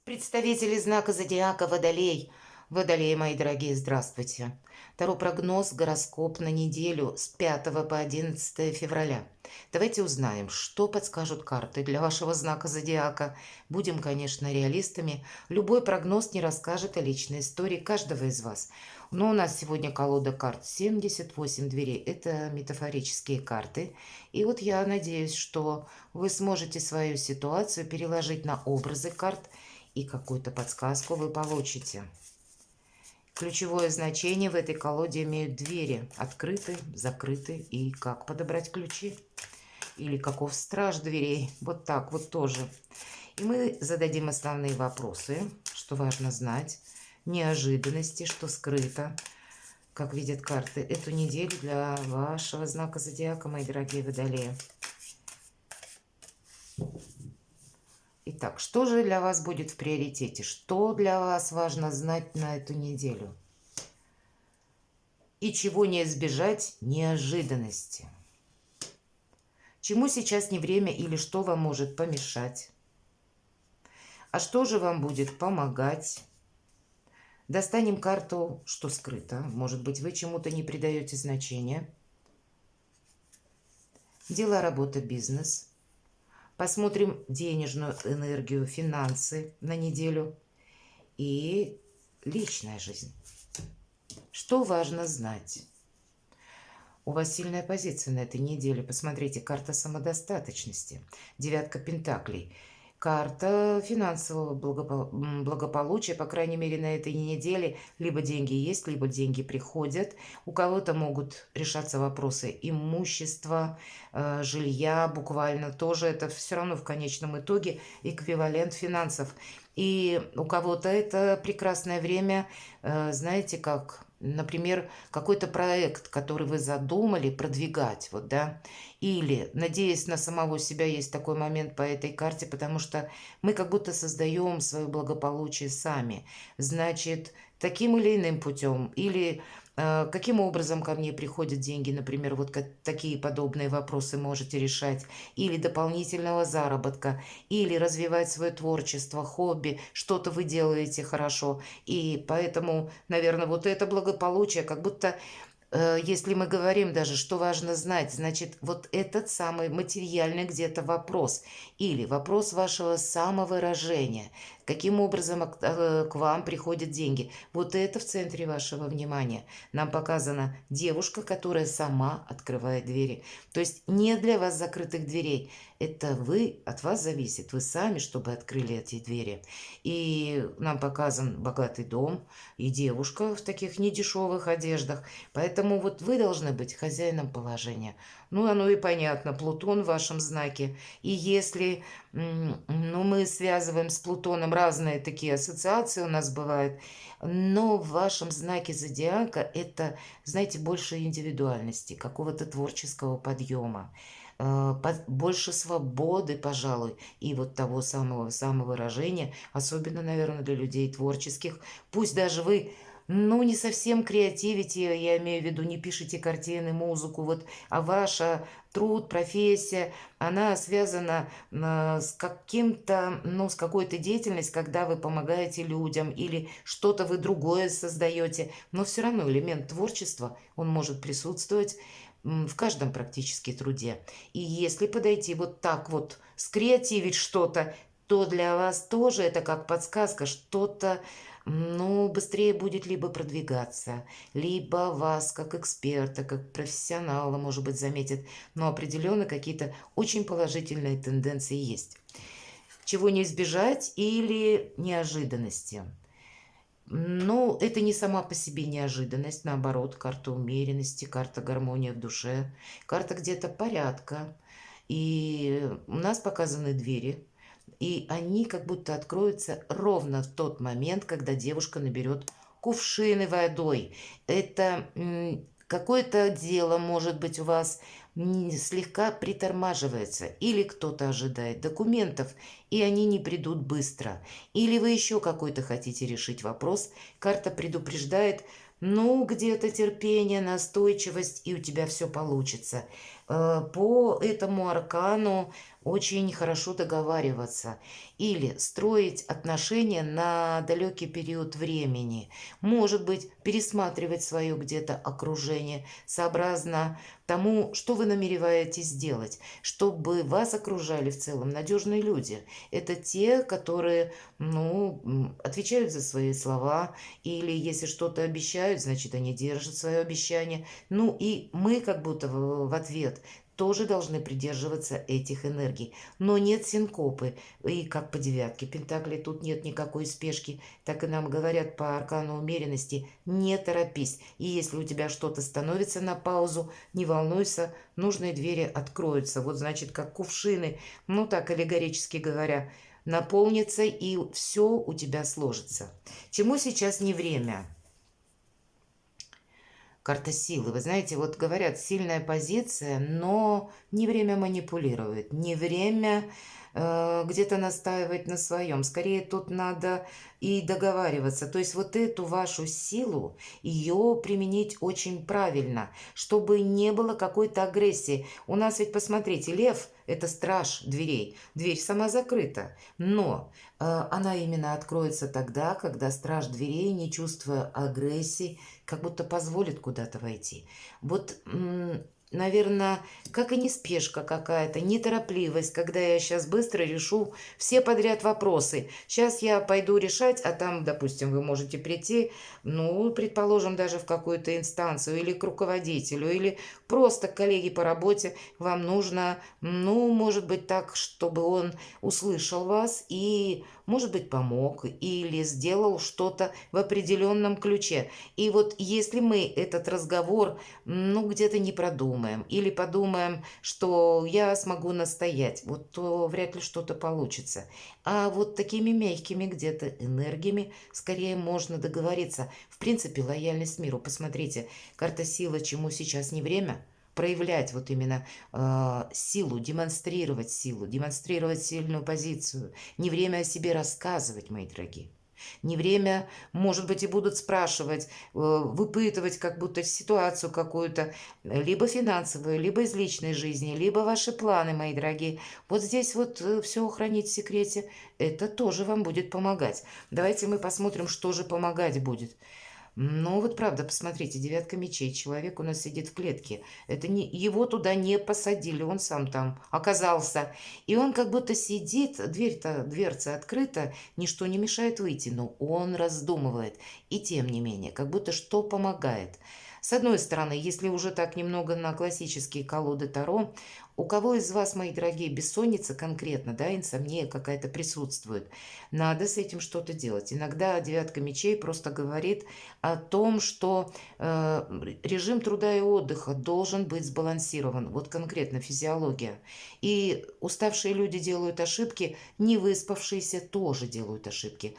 Представители знака зодиака Водолей. Водолеи, мои дорогие, здравствуйте. Таро прогноз, гороскоп на неделю с 5 по 11 февраля. Давайте узнаем, что подскажут карты для вашего знака зодиака. Будем, конечно, реалистами. Любой прогноз не расскажет о личной истории каждого из вас. Но у нас сегодня колода карт 78 дверей. Это метафорические карты. И вот я надеюсь, что вы сможете свою ситуацию переложить на образы карт, и какую-то подсказку вы получите. Ключевое значение в этой колоде имеют двери. Открыты, закрыты и как подобрать ключи. Или каков страж дверей. Вот так вот тоже. И мы зададим основные вопросы, что важно знать. Неожиданности, что скрыто. Как видят карты, эту неделю для вашего знака зодиака, мои дорогие водолеи. Итак, что же для вас будет в приоритете? Что для вас важно знать на эту неделю? И чего не избежать? Неожиданности. Чему сейчас не время или что вам может помешать? А что же вам будет помогать? Достанем карту, что скрыто. Может быть, вы чему-то не придаете значения. Дела, работа, бизнес. Посмотрим денежную энергию, финансы на неделю и личная жизнь. Что важно знать? У вас сильная позиция на этой неделе. Посмотрите, карта самодостаточности, девятка пентаклей. Карта финансового благополучия, по крайней мере, на этой неделе. Либо деньги есть, либо деньги приходят. У кого-то могут решаться вопросы имущества, жилья, буквально тоже. Это все равно в конечном итоге эквивалент финансов. И у кого-то это прекрасное время, знаете, как, например, какой-то проект, который вы задумали продвигать, вот, да, или, надеясь на самого себя, есть такой момент по этой карте, потому что мы как будто создаем свое благополучие сами. Значит, таким или иным путем, или каким образом ко мне приходят деньги, например, вот такие подобные вопросы можете решать, или дополнительного заработка, или развивать свое творчество, хобби, что-то вы делаете хорошо. И поэтому, наверное, вот это благополучие, как будто если мы говорим даже, что важно знать, значит, вот этот самый материальный где-то вопрос или вопрос вашего самовыражения, каким образом к вам приходят деньги. Вот это в центре вашего внимания. Нам показана девушка, которая сама открывает двери. То есть не для вас закрытых дверей. Это вы, от вас зависит. Вы сами, чтобы открыли эти двери. И нам показан богатый дом и девушка в таких недешевых одеждах. Поэтому вот вы должны быть хозяином положения. Ну, оно и понятно. Плутон в вашем знаке. И если ну, мы связываем с Плутоном разные такие ассоциации у нас бывают, но в вашем знаке зодиака это, знаете, больше индивидуальности, какого-то творческого подъема, больше свободы, пожалуй, и вот того самого самовыражения, особенно, наверное, для людей творческих. Пусть даже вы, ну, не совсем креативите, я имею в виду, не пишите картины, музыку, вот, а ваша труд, профессия, она связана с каким-то, ну, с какой-то деятельностью, когда вы помогаете людям или что-то вы другое создаете, но все равно элемент творчества, он может присутствовать в каждом практически труде. И если подойти вот так вот, скреативить что-то, то для вас тоже это как подсказка, что-то, ну, быстрее будет либо продвигаться, либо вас как эксперта, как профессионала, может быть, заметят, но определенно какие-то очень положительные тенденции есть. Чего не избежать или неожиданности. Ну, это не сама по себе неожиданность, наоборот, карта умеренности, карта гармонии в душе, карта где-то порядка. И у нас показаны двери, и они как будто откроются ровно в тот момент, когда девушка наберет кувшины водой. Это какое-то дело, может быть, у вас слегка притормаживается, или кто-то ожидает документов, и они не придут быстро, или вы еще какой-то хотите решить вопрос, карта предупреждает, ну, где-то терпение, настойчивость, и у тебя все получится. по этому аркану очень хорошо договариваться или строить отношения на далекий период времени. Может быть, пересматривать свое где-то окружение сообразно тому, что вы намереваетесь сделать, чтобы вас окружали в целом надежные люди. Это те, которые, отвечают за свои слова, или если что-то обещают, значит, они держат свое обещание. Ну и мы как будто в ответ тоже должны придерживаться этих энергий. Но нет синкопы. И как по девятке пентаклей тут нет никакой спешки. Так и нам говорят по аркану умеренности: не торопись. И если у тебя что-то становится на паузу, не волнуйся, нужные двери откроются. Вот значит, как кувшины, так аллегорически говоря, наполнится, и все у тебя сложится. Чему сейчас не время? Карта силы. Вы знаете, вот говорят, сильная позиция, но не время манипулировать, не время где-то настаивать на своем. Скорее тут надо и договариваться. То есть вот эту вашу силу, ее применить очень правильно, чтобы не было какой-то агрессии. У нас ведь, посмотрите, лев – это страж дверей. Дверь сама закрыта, но она именно откроется тогда, когда страж дверей, не чувствуя агрессии, как будто позволит куда-то войти. Вот, наверное, как и не спешка какая-то, неторопливость, когда я сейчас быстро решу все подряд вопросы. Сейчас я пойду решать, а там, допустим, вы можете прийти, предположим, даже в какую-то инстанцию или к руководителю, или просто к коллеге по работе. Вам нужно, может быть, так, чтобы он услышал вас и, может быть, помог или сделал что-то в определенном ключе. И вот если мы этот разговор, где-то не продумаем или подумаем, что я смогу настоять, вот то вряд ли что-то получится. А вот такими мягкими где-то энергиями скорее можно договориться. В принципе, лояльность миру. Посмотрите, карта силы, чему сейчас не время. Проявлять вот именно силу, демонстрировать сильную позицию. Не время о себе рассказывать, мои дорогие. Не время, может быть, и будут спрашивать, выпытывать как будто ситуацию какую-то, либо финансовую, либо из личной жизни, либо ваши планы, мои дорогие. Вот здесь вот все хранить в секрете, это тоже вам будет помогать. Давайте мы посмотрим, что же помогать будет. Вот правда, посмотрите, девятка мечей. Человек у нас сидит в клетке. Это не его туда не посадили, он сам там оказался. И он как будто сидит, дверца открыта, ничто не мешает выйти, но он раздумывает. И тем не менее, как будто что помогает. С одной стороны, если уже так немного на классические колоды Таро, у кого из вас, мои дорогие, бессонница конкретно, да, инсомния какая-то присутствует, надо с этим что-то делать. Иногда девятка мечей просто говорит о том, что режим труда и отдыха должен быть сбалансирован, вот конкретно физиология. И уставшие люди делают ошибки, не выспавшиеся тоже делают ошибки.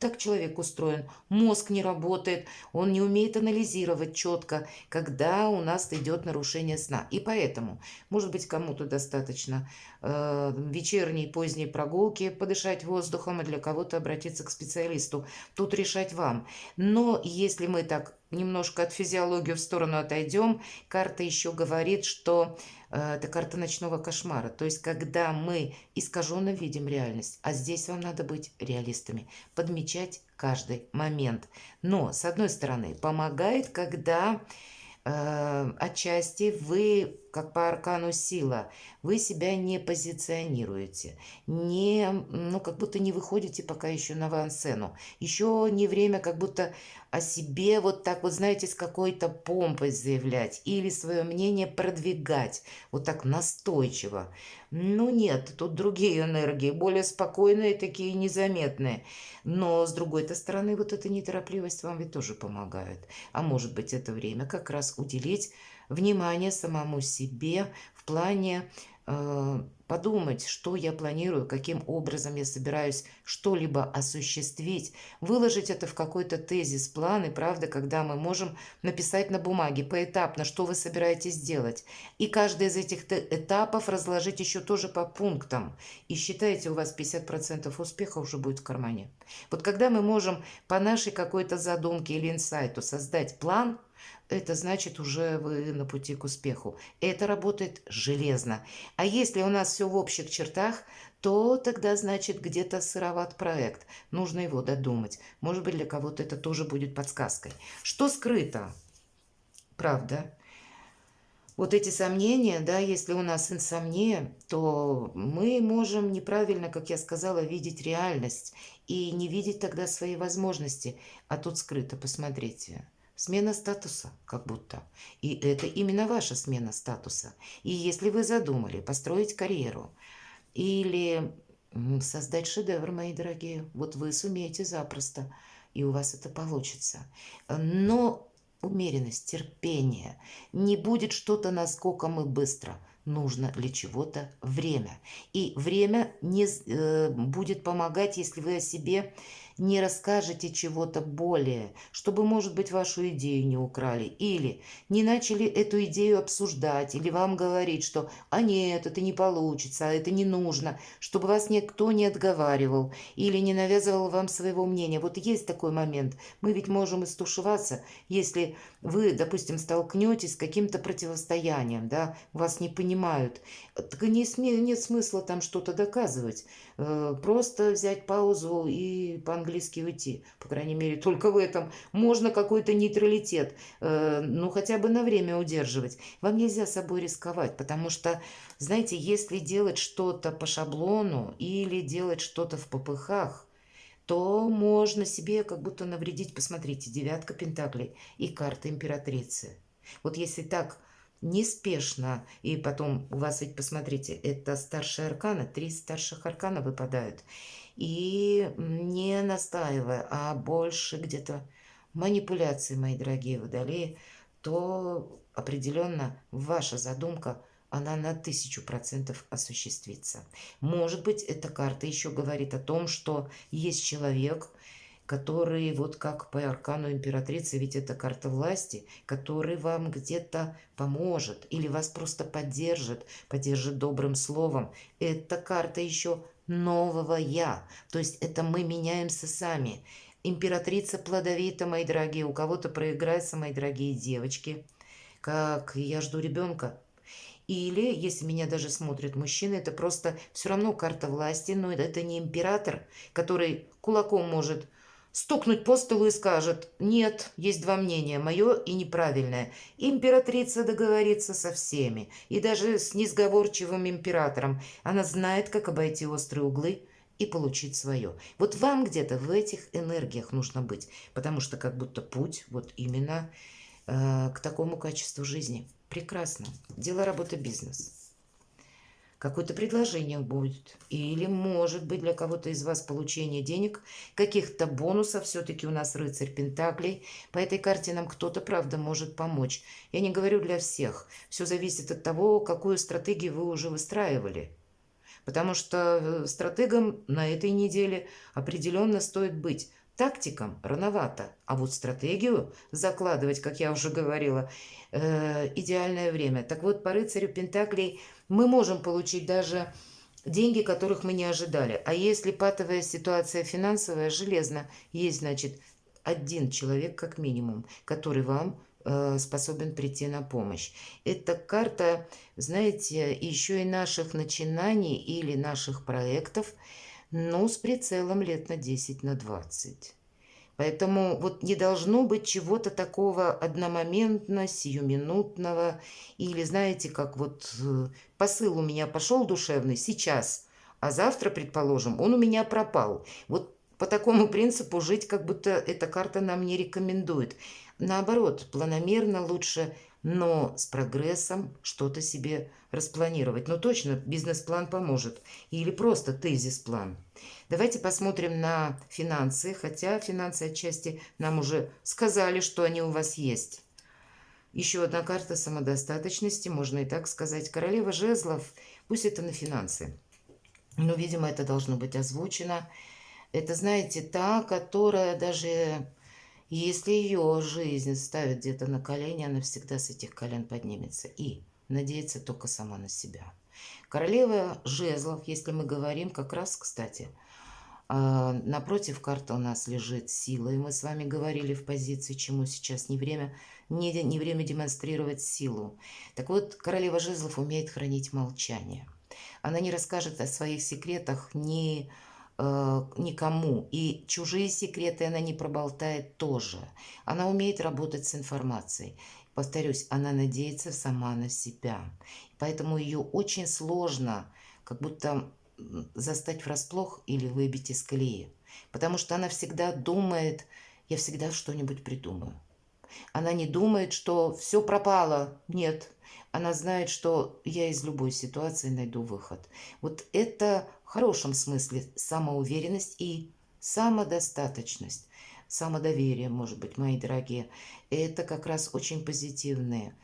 Так человек устроен, мозг не работает, он не умеет анализировать четко, когда у нас идет нарушение сна. И поэтому, может быть, кому-то достаточно вечерней, поздней прогулки, подышать воздухом, а для кого-то обратиться к специалисту. Тут решать вам. Но если мы так немножко от физиологии в сторону отойдем, карта еще говорит, что это карта ночного кошмара. То есть, когда мы искаженно видим реальность, а здесь вам надо быть реалистами, подмечать каждый момент. Но, с одной стороны, помогает, когда отчасти вы, как по аркану сила, вы себя не позиционируете, как будто не выходите пока еще на авансцену. Еще не время как будто о себе вот так вот, знаете, с какой-то помпой заявлять или свое мнение продвигать вот так настойчиво. Нет, тут другие энергии, более спокойные, такие незаметные. Но, с другой-то стороны, вот эта неторопливость вам ведь тоже помогает. А может быть, это время как раз уделить внимание самому себе в плане подумать, что я планирую, каким образом я собираюсь что-либо осуществить, выложить это в какой-то тезис, план, и правда, когда мы можем написать на бумаге поэтапно, что вы собираетесь делать. И каждый из этих этапов разложить еще тоже по пунктам. И считайте, у вас 50% успеха уже будет в кармане. Вот когда мы можем по нашей какой-то задумке или инсайту создать план, это значит уже вы на пути к успеху. Это работает железно. А если у нас все в общих чертах, то тогда, значит, где-то сыроват проект. Нужно его додумать. Может быть, для кого-то это тоже будет подсказкой. Что скрыто? Правда. Вот эти сомнения, да, если у нас инсомния, то мы можем неправильно, как я сказала, видеть реальность и не видеть тогда свои возможности. А тут скрыто, посмотрите. Смена статуса, как будто. И это именно ваша смена статуса. И если вы задумали построить карьеру или создать шедевр, мои дорогие, вот вы сумеете запросто, и у вас это получится. Но умеренность, терпение. Не будет что-то наскоком и быстро. Нужно для чего-то время. И время не будет помогать, если вы о себе не расскажете чего-то более, чтобы, может быть, вашу идею не украли. Или не начали эту идею обсуждать, или вам говорить, что «а нет, это не получится, а это не нужно», чтобы вас никто не отговаривал или не навязывал вам своего мнения. Вот есть такой момент. Мы ведь можем и стушеваться, если вы, допустим, столкнетесь с каким-то противостоянием, да, вас не понимают. Так нет смысла там что-то доказывать. Просто взять паузу и по-английски уйти. По крайней мере, только в этом можно какой-то нейтралитет, ну, хотя бы на время удерживать. Вам нельзя собой рисковать, потому что, знаете, если делать что-то по шаблону или делать что-то в попыхах, то можно себе как будто навредить. Посмотрите, девятка пентаклей и карта императрицы. Вот если так неспешно, и потом у вас ведь, посмотрите, это старшие арканы, 3 старших аркана выпадают. И не настаивая, а больше где-то манипуляции, мои дорогие водолеи, то определенно ваша задумка, она на 1000% осуществится. Может быть, эта карта еще говорит о том, что есть человек, который, вот как по аркану императрицы, ведь это карта власти, который вам где-то поможет или вас просто поддержит добрым словом. Это карта еще нового «я», то есть это мы меняемся сами. Императрица плодовита, мои дорогие, у кого-то проиграется, мои дорогие девочки, как «я жду ребенка». Или, если меня даже смотрят мужчины, это просто все равно карта власти, но это не император, который кулаком может стукнуть по столу и скажет: «Нет, есть два мнения, мое и неправильное». Императрица договорится со всеми, и даже с несговорчивым императором. Она знает, как обойти острые углы и получить свое. Вот вам где-то в этих энергиях нужно быть, потому что как будто путь вот именно к такому качеству жизни. Прекрасно. Дело, работа, бизнес. Какое-то предложение будет. Или, может быть, для кого-то из вас получение денег, каких-то бонусов. Все-таки у нас рыцарь Пентаклей. По этой карте нам кто-то, правда, может помочь. Я не говорю для всех. Все зависит от того, какую стратегию вы уже выстраивали. Потому что стратегам на этой неделе определенно стоит быть. Тактикам рановато, а вот стратегию закладывать, как я уже говорила, идеальное время. Так вот, по рыцарю Пентаклей мы можем получить даже деньги, которых мы не ожидали. А если патовая ситуация финансовая, железно, есть, значит, один человек как минимум, который вам способен прийти на помощь. Эта карта, знаете, еще и наших начинаний или наших проектов, но с прицелом лет на 10, на 20. Поэтому вот не должно быть чего-то такого одномоментно, сиюминутного. Или, знаете, как вот посыл у меня пошел душевный сейчас, а завтра, предположим, он у меня пропал. Вот по такому принципу жить, как будто эта карта нам не рекомендует. Наоборот, планомерно лучше, но с прогрессом что-то себе распланировать. Но точно бизнес-план поможет. Или просто тезис-план. Давайте посмотрим на финансы, хотя финансы отчасти нам уже сказали, что они у вас есть. Еще одна карта самодостаточности, можно и так сказать. Королева жезлов, пусть это на финансы. Но, видимо, это должно быть озвучено. Это, знаете, та, которая даже если ее жизнь ставит где-то на колени, она всегда с этих колен поднимется и надеется только сама на себя. Королева жезлов, если мы говорим как раз, кстати, Напротив, карта у нас лежит сила, и мы с вами говорили в позиции, чему сейчас не время, не время демонстрировать силу. Так вот, королева жезлов умеет хранить молчание. Она не расскажет о своих секретах никому. И чужие секреты она не проболтает тоже. Она умеет работать с информацией. Повторюсь, она надеется сама на себя. Поэтому ее очень сложно как будто застать врасплох или выбить из колеи. Потому что она всегда думает, я всегда что-нибудь придумаю. Она не думает, что все пропало. Нет. Она знает, что я из любой ситуации найду выход. Вот это в хорошем смысле самоуверенность и самодостаточность. Самодоверие, может быть, мои дорогие. Это как раз очень позитивные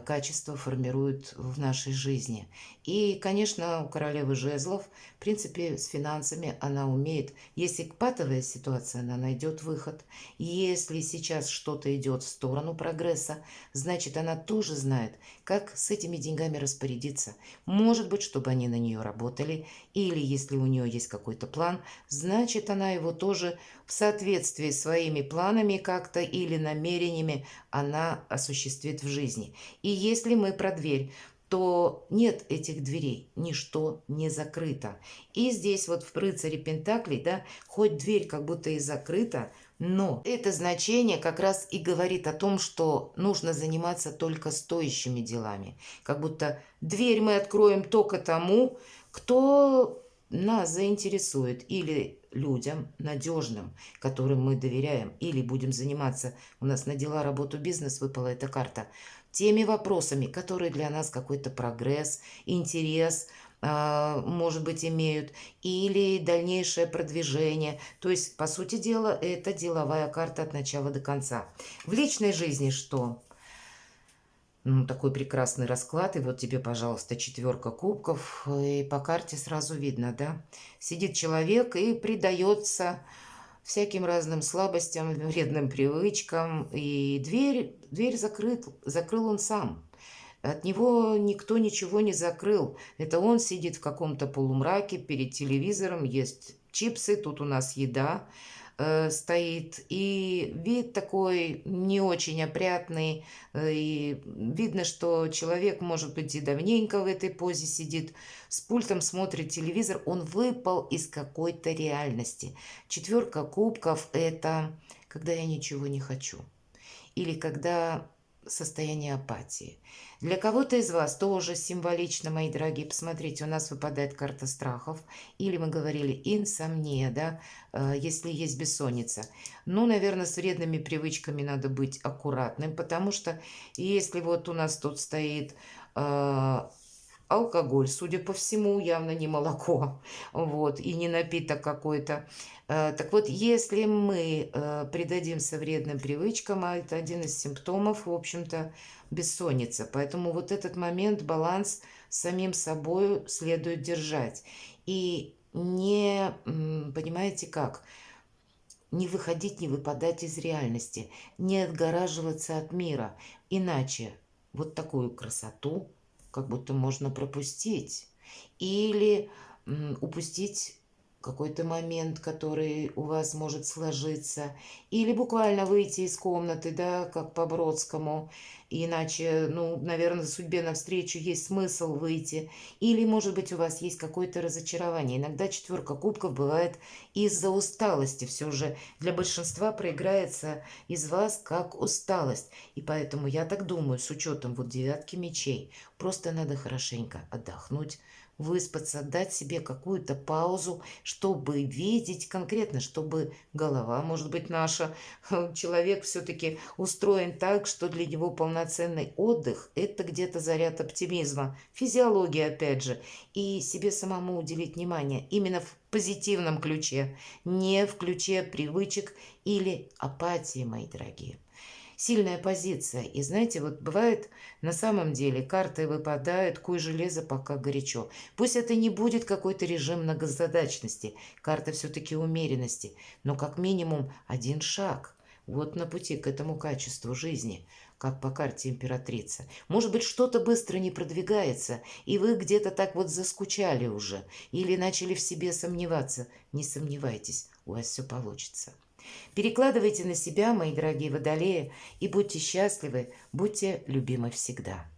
качества формируют в нашей жизни. И, конечно, у королевы жезлов, в принципе, с финансами она умеет. Если патовая ситуация, она найдет выход. Если сейчас что-то идет в сторону прогресса, значит, она тоже знает, как с этими деньгами распорядиться. Может быть, чтобы они на нее работали, или если у нее есть какой-то план, значит, она его тоже в соответствии с своими планами как-то или намерениями она осуществит в жизни. И если мы про дверь, то нет этих дверей, ничто не закрыто. И здесь вот в рыцаре Пентаклей, да, хоть дверь как будто и закрыта, но это значение как раз и говорит о том, что нужно заниматься только стоящими делами. Как будто дверь мы откроем только тому, кто нас заинтересует, или людям надежным, которым мы доверяем, или будем заниматься, у нас на дела, работу, бизнес выпала эта карта, теми вопросами, которые для нас какой-то прогресс, интерес, может быть, имеют, или дальнейшее продвижение. То есть, по сути дела, это деловая карта от начала до конца. В личной жизни что? Ну, такой прекрасный расклад, и вот тебе, пожалуйста, 4 кубков, и по карте сразу видно, да? Сидит человек и предается всяким разным слабостям, вредным привычкам, и дверь закрыл он сам. От него никто ничего не закрыл. Это он сидит в каком-то полумраке перед телевизором, ест чипсы, тут у нас еда стоит. И вид такой не очень опрятный. И видно, что человек, может быть, и давненько в этой позе сидит, с пультом смотрит телевизор. Он выпал из какой-то реальности. 4 кубков – это когда я ничего не хочу. Или когда состояние апатии. Для кого-то из вас тоже символично, мои дорогие, посмотрите, у нас выпадает карта страхов, или мы говорили инсомния, да, если есть бессонница. Ну, наверное, с вредными привычками надо быть аккуратным, потому что если вот у нас тут стоит алкоголь, судя по всему, явно не молоко, вот, и не напиток какой-то. Так вот, если мы придадимся вредным привычкам, а это один из симптомов, в общем-то, бессонница. Поэтому вот этот момент, баланс с самим собой следует держать. И не, понимаете как, не выходить, не выпадать из реальности, не отгораживаться от мира. Иначе вот такую красоту как будто можно пропустить. Или упустить какой-то момент, который у вас может сложиться. Или буквально выйти из комнаты, да, как по Бродскому. Иначе, ну, наверное, судьбе навстречу есть смысл выйти. Или, может быть, у вас есть какое-то разочарование. Иногда 4 кубков бывает из-за усталости. Все же для большинства проиграется из вас как усталость. И поэтому я так думаю, с учетом вот 9 мечей, просто надо хорошенько отдохнуть, выспаться, дать себе какую-то паузу, чтобы видеть конкретно, чтобы голова, может быть, наша, человек все-таки устроен так, что для него полноценный отдых – это где-то заряд оптимизма, физиология, опять же, и себе самому уделить внимание именно в позитивном ключе, не в ключе привычек или апатии, мои дорогие. Сильная позиция. И знаете, вот бывает на самом деле карты выпадают, куй железо, пока горячо. Пусть это не будет какой-то режим многозадачности, карта все-таки умеренности, но как минимум один шаг вот на пути к этому качеству жизни. как по карте императрица. Может быть, что-то быстро не продвигается, и вы где-то так вот заскучали уже, или начали в себе сомневаться. Не сомневайтесь, у вас все получится. Перекладывайте на себя, мои дорогие водолеи, и будьте счастливы, будьте любимы всегда.